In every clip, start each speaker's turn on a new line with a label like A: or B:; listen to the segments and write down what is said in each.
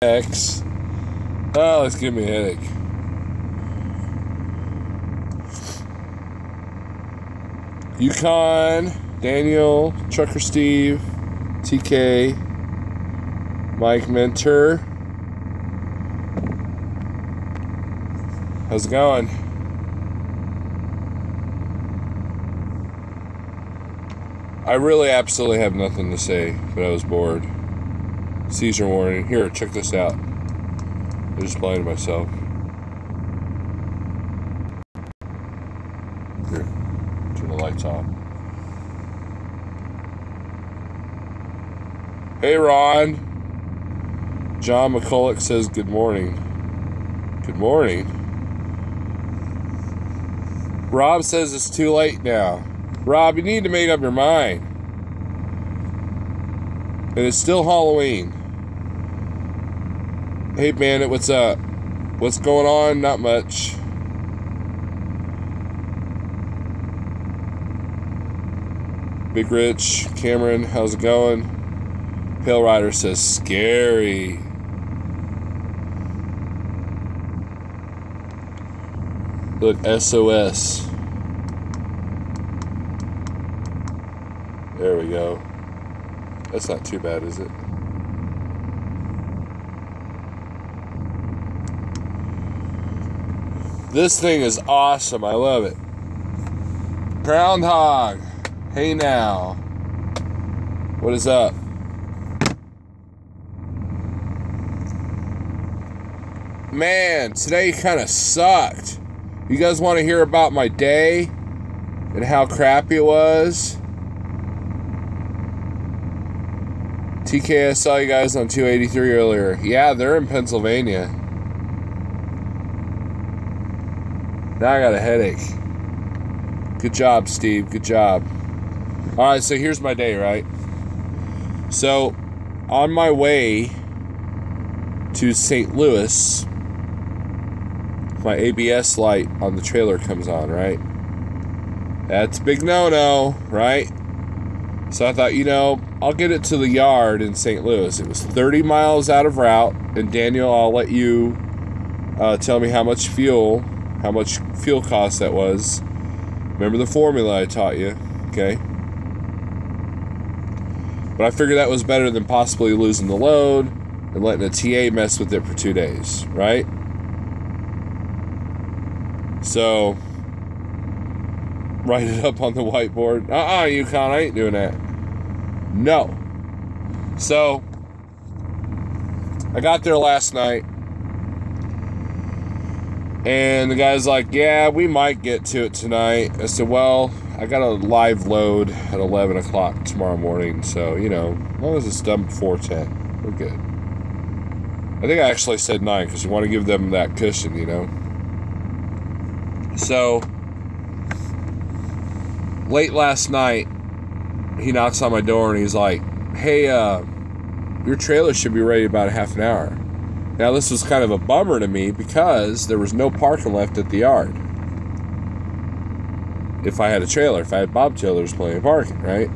A: X. Oh, it's giving me a headache. Yukon, Daniel, Trucker Steve, TK, Mike Mentor. How's it going? I really absolutely have nothing to say, but I was bored. Seizure warning. Here, check this out. I'm just playing to myself. Here, turn the lights off. Hey, Ron. John McCulloch says good morning. Good morning. Rob says it's too late now. Rob, you need to make up your mind. And it's still Halloween. Hey, Bandit, what's up? What's going on? Not much. Big Rich, Cameron, how's it going? Pale Rider says scary. Look, SOS. There we go. That's not too bad, is it? This thing is awesome. I love it. Groundhog. Hey now. What is up? Man, today kind of sucked. You guys want to hear about my day and how crappy it was? TK, I saw you guys on 283 earlier. Yeah, they're in Pennsylvania. Now I got a headache. Good job, Steve. Good job. Alright, so here's my day, right? So, on my way to St. Louis, my ABS light on the trailer comes on, right? That's a big no-no, right? So I thought, you know, I'll get it to the yard in St. Louis. It was 30 miles out of route. And Daniel, I'll let you tell me how much fuel cost that was. Remember the formula I taught you, okay? But I figured that was better than possibly losing the load and letting a TA mess with it for 2 days, right? So, write it up on the whiteboard. Yukon, I ain't doing that. No. So, I got there last night, and the guy's like, yeah, we might get to it tonight. I said, well, I got a live load at 11 o'clock tomorrow morning, so, you know, as long as it's done before 10, we're good. I think I actually said 9, because you want to give them that cushion, you know. So, late last night, he knocks on my door and he's like, hey, your trailer should be ready about a half an hour. Now, this was kind of a bummer to me because there was no parking left at the yard. If I had a trailer, if I had bobtail, there was plenty of parking, right?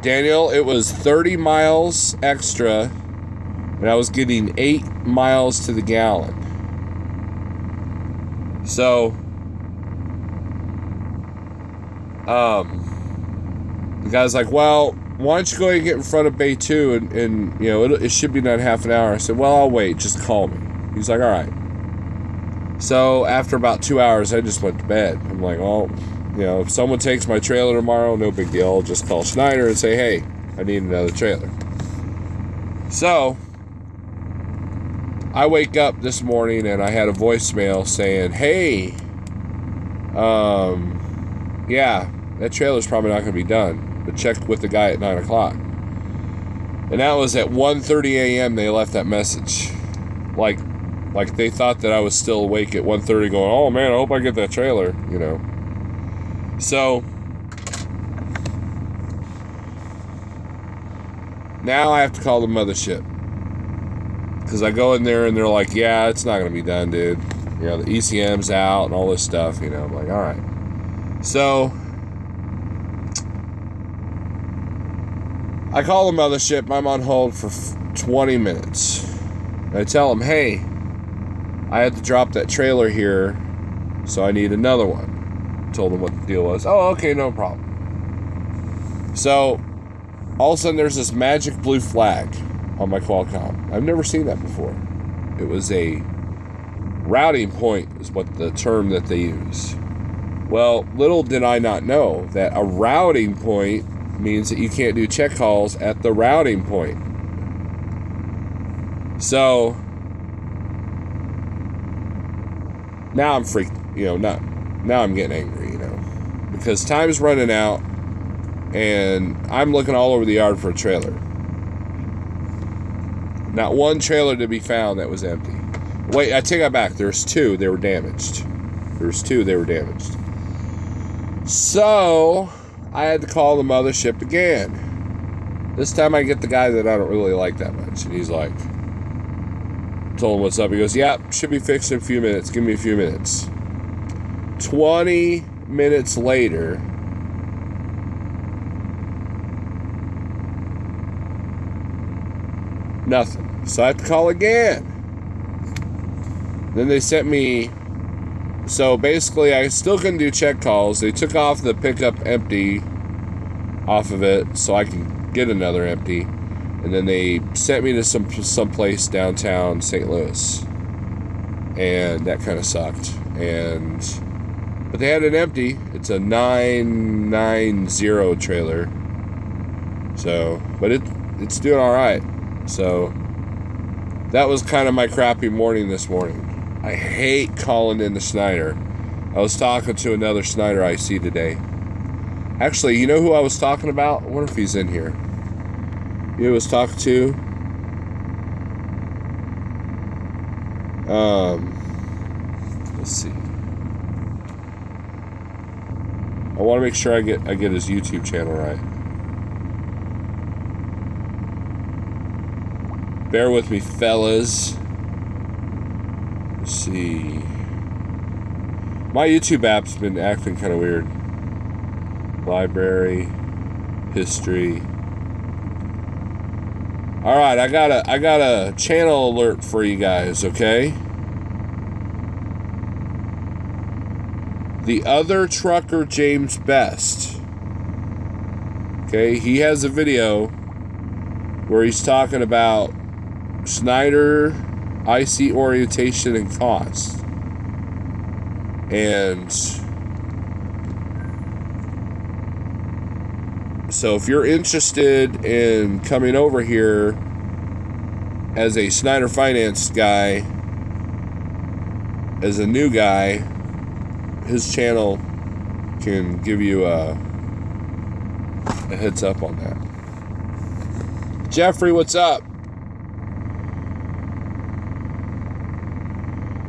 A: Daniel, it was 30 miles extra, and I was getting 8 miles to the gallon. So, the guy's like, well, why don't you go ahead and get in front of Bay 2 and you know, it should be done in half an hour. I said, well, I'll wait, just call me. He's like, all right. So after about 2 hours, I just went to bed. I'm like, well, you know, if someone takes my trailer tomorrow, no big deal. I'll just call Schneider and say, hey, I need another trailer. So I wake up this morning and I had a voicemail saying, hey, yeah, that trailer's probably not going to be done, but check with the guy at 9 o'clock. And that was at 1:30 a.m. they left that message. Like they thought that I was still awake at 1:30 going, oh man, I hope I get that trailer, you know. So now I have to call the mothership. Because I go in there and they're like, yeah, it's not going to be done, dude. You know, the ECM's out and all this stuff, you know. I'm like, all right. So I call the mothership. I'm on hold for 20 minutes. I tell them, hey, I had to drop that trailer here, so I need another one. Told them what the deal was. Oh, okay, no problem. So, all of a sudden, there's this magic blue flag on my Qualcomm. I've never seen that before. It was a routing point, is what the term that they use. Well, little did I not know that a routing point means that you can't do check calls at the routing point. So now I'm freaked, now I'm getting angry, because time's running out and I'm looking all over the yard for a trailer. Not one trailer to be found that was empty. Wait, I take that back. There's two. They were damaged. So I had to call the mothership again. This time I get the guy that I don't really like that much. And he's like, told him what's up. He goes, yeah, should be fixed in a few minutes. Give me a few minutes. 20 minutes later, nothing. So I have to call again. Then they sent me, so basically I still couldn't do check calls. They took off the pickup empty off of it so I can get another empty. And then they sent me to some place downtown St. Louis. And that kind of sucked. But they had an empty. It's a 990 trailer. So, but it's doing all right. So that was kind of my crappy morning this morning. I hate calling into Schneider. I was talking to another Schneider IC today. Actually, you know who I was talking about? I wonder if he's in here. You know who I was talking to? Let's see. I want to make sure I get his YouTube channel right. Bear with me, fellas. Let's see. My YouTube app's been acting kind of weird. Library, history. All right, I got a channel alert for you guys, okay? The Other Trucker James Best. Okay, he has a video where he's talking about Schneider IC orientation and cost. And so if you're interested in coming over here as a Schneider Finance guy, as a new guy, his channel can give you a heads up on that. Jeffrey, what's up?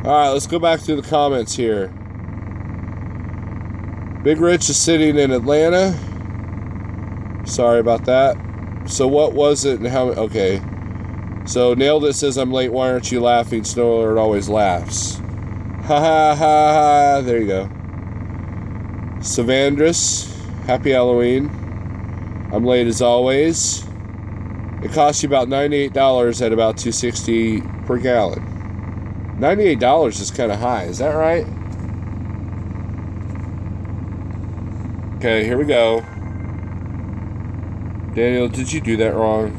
A: Alright, let's go back to the comments here. Big Rich is sitting in Atlanta. Sorry about that. So what was it and how... Okay. So Nailed It says, I'm late. Why aren't you laughing? Snow Alert always laughs. Ha ha ha ha. There you go. Savandris, happy Halloween. I'm late as always. It costs you about $98 at about $2.60 per gallon. $98 is kind of high. Is that right? Okay, here we go. Daniel, did you do that wrong?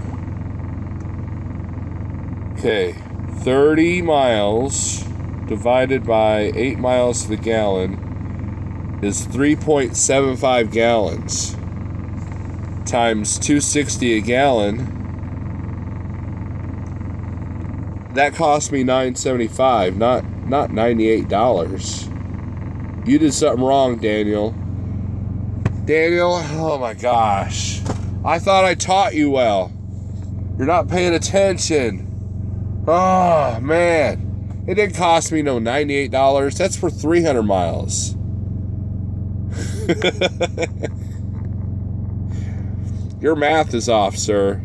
A: Okay, 30 miles divided by 8 miles to the gallon is 3.75 gallons times $2.60 a gallon. That cost me $9.75, not $98. You did something wrong, Daniel. Daniel, oh my gosh. I thought I taught you well. You're not paying attention. Oh, man. It didn't cost me no $98. That's for 300 miles. Your math is off, sir.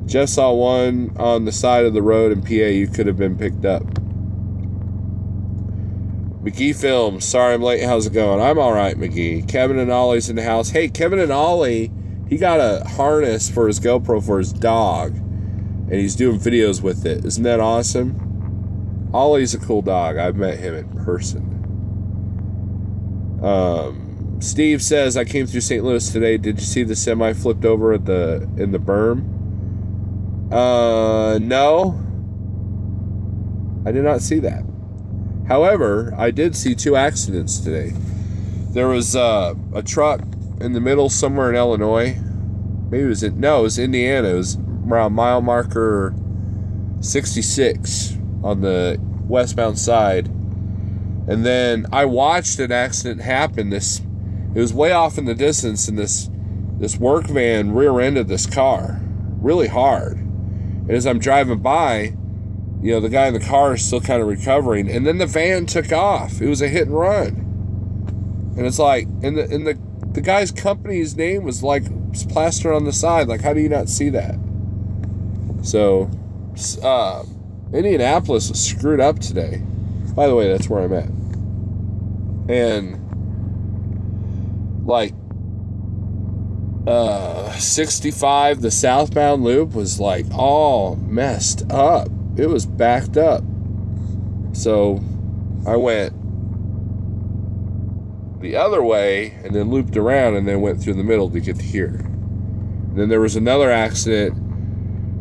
A: Just saw one on the side of the road in PA. You could have been picked up. McGee Films. Sorry I'm late. How's it going? I'm all right, McGee. Kevin and Ollie's in the house. Hey, Kevin and Ollie He got a harness for his GoPro for his dog, and he's doing videos with it. Isn't that awesome? Ollie's a cool dog. I've met him in person. Steve says, I came through St. Louis today. Did you see the semi flipped over in the berm? No. I did not see that. However, I did see 2 accidents today. There was a truck in the middle somewhere in Illinois. Maybe it was it was Indiana. It was around mile marker 66 on the westbound side. And then I watched an accident happen. It was way off in the distance, and this work van rear-ended this car really hard. And as I'm driving by, you know, the guy in the car is still kind of recovering, and then the van took off. It was a hit and run. And it's like, and the guy's company's name was like plastered on the side. Like, how do you not see that? So, Indianapolis was screwed up today. By the way, that's where I'm at. And like 65, the southbound loop was like all messed up. It was backed up. So I went the other way and then looped around and then went through the middle to get to here. And then there was another accident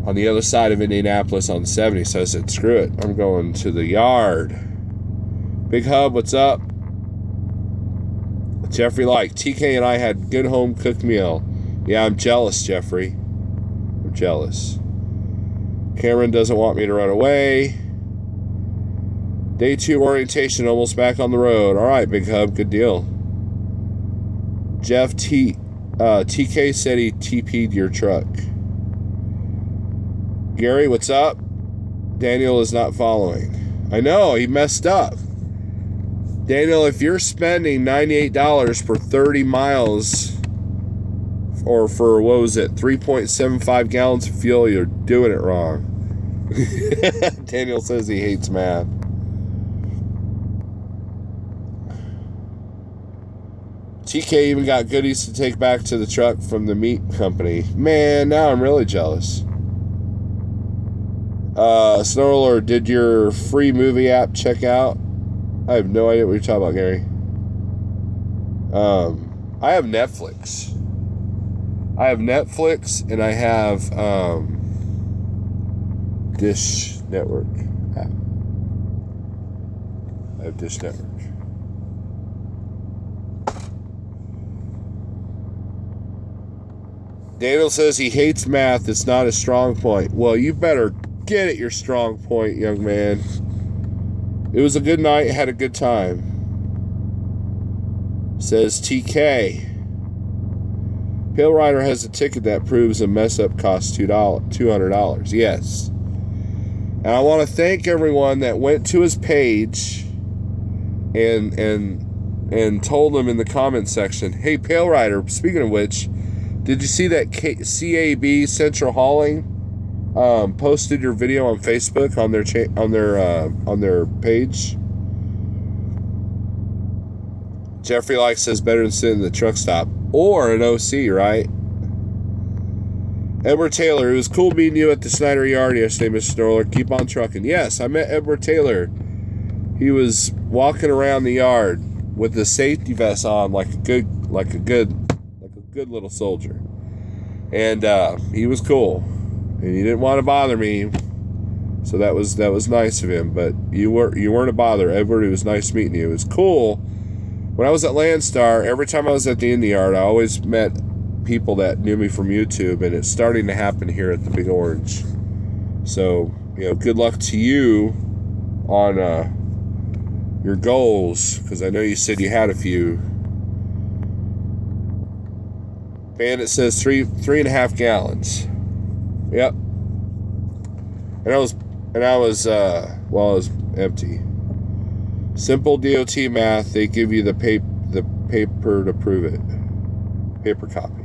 A: on the other side of Indianapolis on 70. So I said, screw it. I'm going to the yard. Big Hub, what's up? Jeffrey like, TK and I had good home cooked meal. Yeah, I'm jealous, Jeffrey. I'm jealous. Cameron doesn't want me to run away. Day 2 orientation, almost back on the road. All right, Big Hub, good deal. Jeff TK said he TP'd your truck. Gary, what's up? Daniel is not following. I know, he messed up. Daniel, if you're spending $98 for 30 miles, or for, what was it, 3.75 gallons of fuel, you're doing it wrong. Daniel says he hates math. TK even got goodies to take back to the truck from the meat company. Man, now I'm really jealous. Snowlord, did your free movie app check out? I have no idea what you're talking about, Gary. I have Netflix. And I have Dish Network app. I have Dish Network. Daniel says he hates math. It's not a strong point. Well, you better get at your strong point, young man. It was a good night. Had a good time. Says TK. Pale Rider has a ticket that proves a mess up costs $200. Yes. And I want to thank everyone that went to his page and told him in the comment section, hey, Pale Rider, speaking of which, did you see that CAB Central Hauling posted your video on Facebook on their page? Jeffrey Like says better than sitting in the truck stop or an OC, right? Edward Taylor, it was cool meeting you at the Snyder Yard yesterday, Mr. Snorler. Keep on trucking. Yes, I met Edward Taylor. He was walking around the yard with the safety vest on like a good little soldier. And he was cool. And he didn't want to bother me. So that was nice of him. But you weren't a bother, Edward. It was nice meeting you. It was cool. When I was at Landstar, every time I was at the Indy Yard, I always met people that knew me from YouTube, and it's starting to happen here at the Big Orange. So, good luck to you on your goals, because I know you said you had a few. Bandit says 3.5 gallons. Yep. And I was empty. Simple DOT math. They give you the paper to prove it. Paper copy.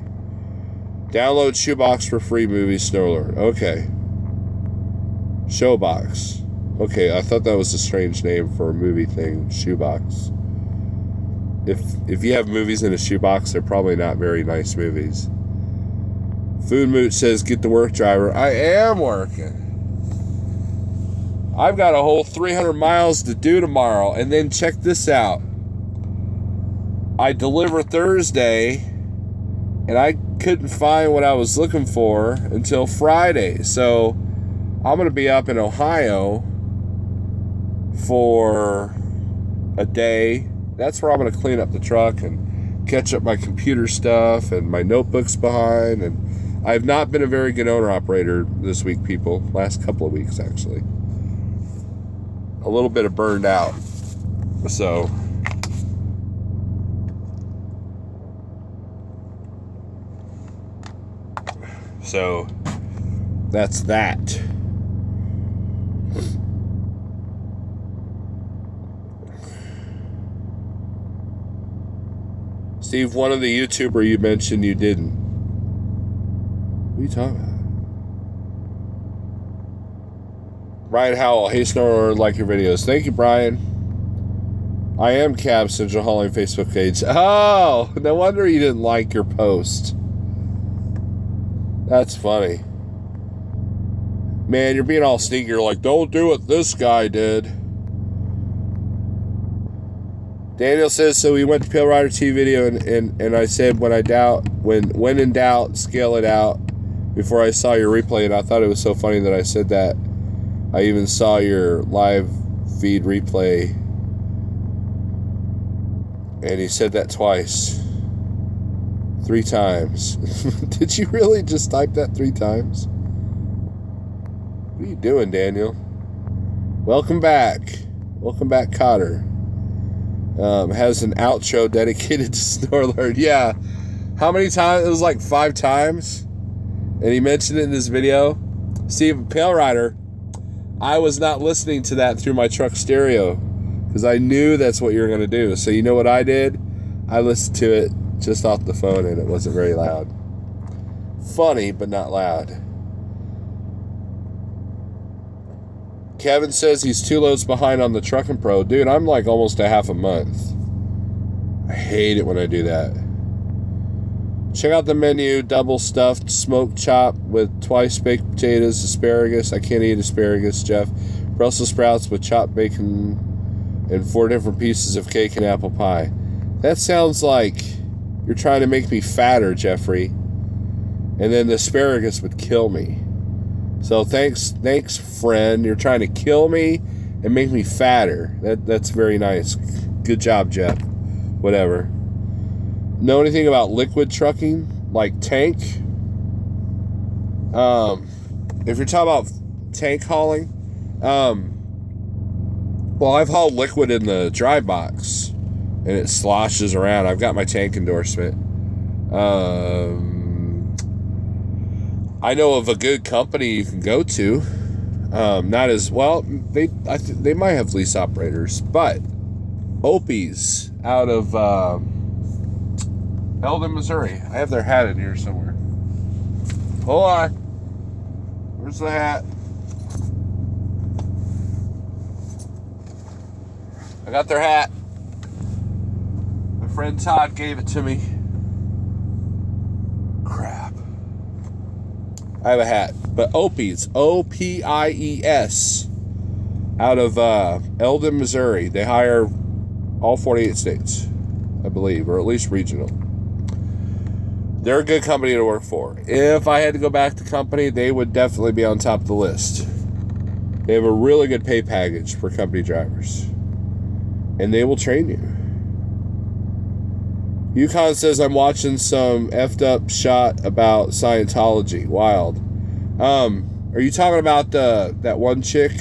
A: Download Shoebox for free. Movies, Snowlord. Okay. Showbox. Okay, I thought that was a strange name for a movie thing. Shoebox. If you have movies in a shoebox, they're probably not very nice movies. Food Moot says, get to work, driver. I am working. I've got a whole 300 miles to do tomorrow. And then check this out. I deliver Thursday, and I couldn't find what I was looking for until Friday. So I'm going to be up in Ohio for a day. That's where I'm going to clean up the truck and catch up my computer stuff and my notebooks behind. And I've not been a very good owner-operator this week, people. Last couple of weeks, actually. A little bit of burned out. So that's that. Steve, one of the YouTuber you mentioned you didn't. What are you talking about? Brian Howell, hey Snore, like your videos. Thank you, Brian. I am Cab Central Hauling Facebook page. Oh, no wonder you didn't like your post. That's funny. Man, you're being all sneaky. You're like, don't do what this guy did. Daniel says, so we went to Pale Rider TV video and I said, when in doubt, scale it out before I saw your replay. And I thought it was so funny that I said that. I even saw your live feed replay. And he said that twice. 3 times. Did you really just type that 3 times? What are you doing, Daniel? Welcome back. Welcome back, Cotter. Has an outro dedicated to Snore Alert. Yeah. How many times? It was like 5 times. And he mentioned it in this video. Steve, Pale Rider, I was not listening to that through my truck stereo because I knew that's what you were going to do. So you know what I did? I listened to it just off the phone, and it wasn't very loud. Funny, but not loud. Kevin says he's 2 loads behind on the Truckin' Pro. Dude, I'm like almost a half a month. I hate it when I do that. Check out the menu. Double stuffed smoked chop with twice baked potatoes, asparagus. I can't eat asparagus, Jeff. Brussels sprouts with chopped bacon and 4 different pieces of cake and apple pie. That sounds like you're trying to make me fatter, Jeffrey. And then the asparagus would kill me. So thanks, friend. You're trying to kill me and make me fatter. That's very nice. Good job, Jeff. Whatever. Know anything about liquid trucking, like tank? If you're talking about tank hauling, well, I've hauled liquid in the dry box, and it sloshes around. I've got my tank endorsement. I know of a good company you can go to. Not as well. They might have lease operators, but Opie's out of Eldon, Missouri. I have their hat in here somewhere. Hold on. Where's the hat? I got their hat. My friend Todd gave it to me. Crap. I have a hat. But Opie's, O-P-I-E-S, out of Eldon, Missouri. They hire all 48 states, I believe, or at least regional. They're a good company to work for. If I had to go back to company, they would definitely be on top of the list. They have a really good pay package for company drivers. And they will train you. Yukon says, I'm watching some effed up shot about Scientology. Wild. Are you talking about that one chick?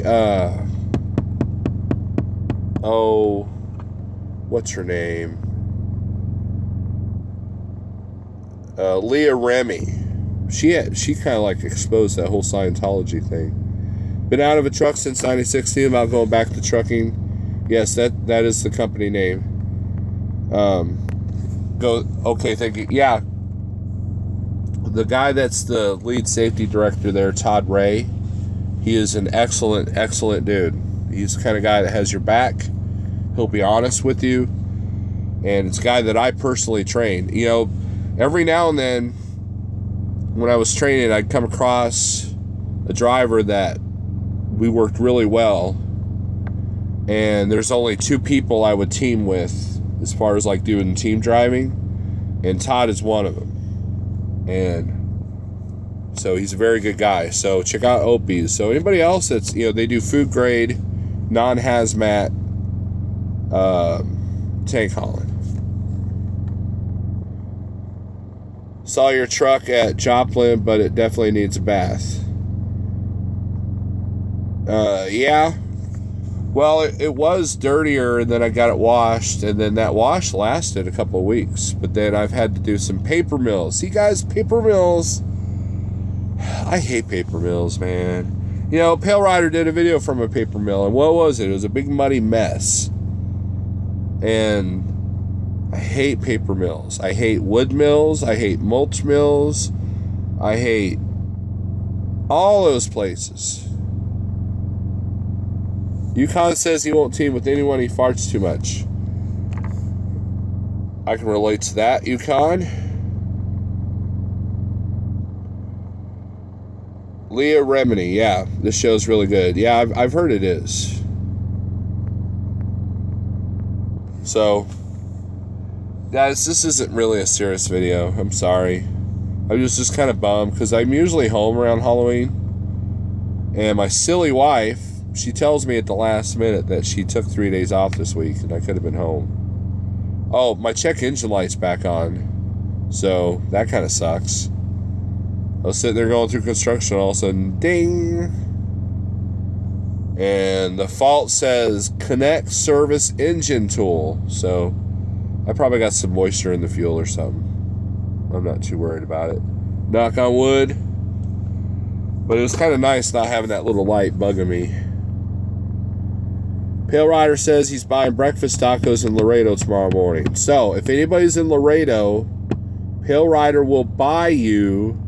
A: What's her name? Leah Remy. She kind of like exposed that whole Scientology thing. Been out of a truck since 96, thinking about going back to trucking. Yes, that is the company name. Okay, thank you. Yeah. The guy that's the lead safety director there, Todd Ray, he is an excellent, excellent dude. He's the kind of guy that has your back. He'll be honest with you. And it's a guy that I personally train. You know, every now and then when I was training, I'd come across a driver that we worked really well, and there's only 2 people I would team with as far as like doing team driving, and Todd is one of them. And so he's a very good guy. So check out Opie's. So anybody else that's, you know, they do food grade, non-hazmat tank hauling. Saw your truck at Joplin, but it definitely needs a bath. Yeah. Well, it was dirtier, and then I got it washed, and then that wash lasted a couple of weeks. But then I've had to do some paper mills. See, guys, paper mills. I hate paper mills, man. You know, Pale Rider did a video from a paper mill, and what was it? It was a big muddy mess. And I hate paper mills. I hate wood mills. I hate mulch mills. I hate all those places. Yukon says he won't team with anyone, he farts too much. I can relate to that, Yukon. Leah Remini, yeah, this show's really good. Yeah, I've heard it is. So, guys, this isn't really a serious video. I'm sorry. I was just kind of bummed because I'm usually home around Halloween. And my silly wife, she tells me at the last minute that she took 3 days off this week and I could have been home. Oh, my check engine light's back on. So, that kind of sucks. I was sitting there going through construction, all of a sudden, ding! And the fault says, connect service engine tool. So, I probably got some moisture in the fuel or something. I'm not too worried about it. Knock on wood. But it was kind of nice not having that little light bugging me. Pale Rider says he's buying breakfast tacos in Laredo tomorrow morning. So, if anybody's in Laredo, Pale Rider will buy you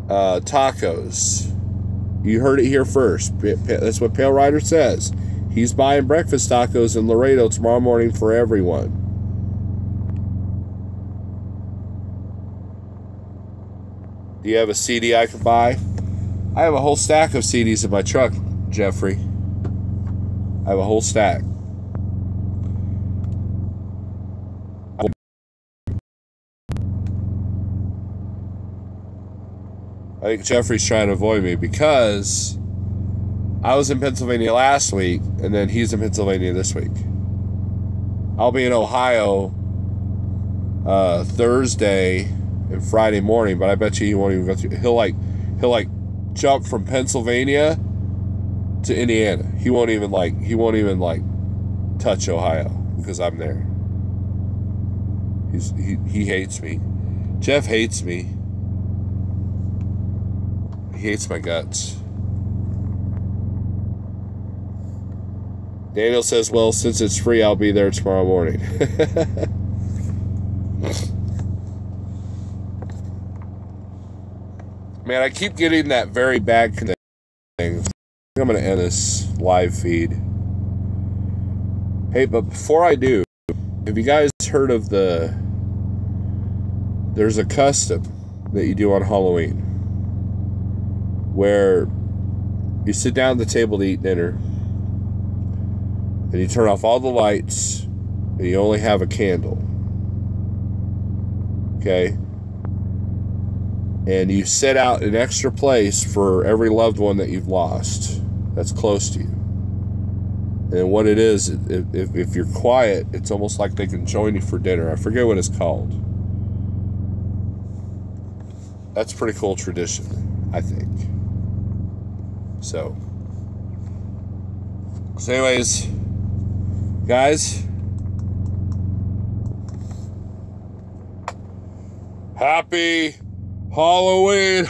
A: tacos. You heard it here first. That's what Pale Rider says. He's buying breakfast tacos in Laredo tomorrow morning for everyone. Do you have a CD I could buy? I have a whole stack of CDs in my truck, Jeffrey. I have a whole stack. I think Jeffrey's trying to avoid me because I was in Pennsylvania last week, and then he's in Pennsylvania this week. I'll be in Ohio Thursday and Friday morning, but I bet you he won't even go through. He'll like jump from Pennsylvania to Indiana. He won't even touch Ohio because I'm there. He hates me. Jeff hates me. He hates my guts. Daniel says, well, since it's free, I'll be there tomorrow morning. Man, I keep getting that very bad connection. I'm going to end this live feed. Hey, but before I do, have you guys heard of there's a custom that you do on Halloween where you sit down at the table to eat dinner and you turn off all the lights and you only have a candle. Okay? And you set out an extra place for every loved one that you've lost that's close to you. And what it is, if you're quiet, it's almost like they can join you for dinner. I forget what it's called. That's a pretty cool tradition, I think. So anyways, guys, happy Halloween.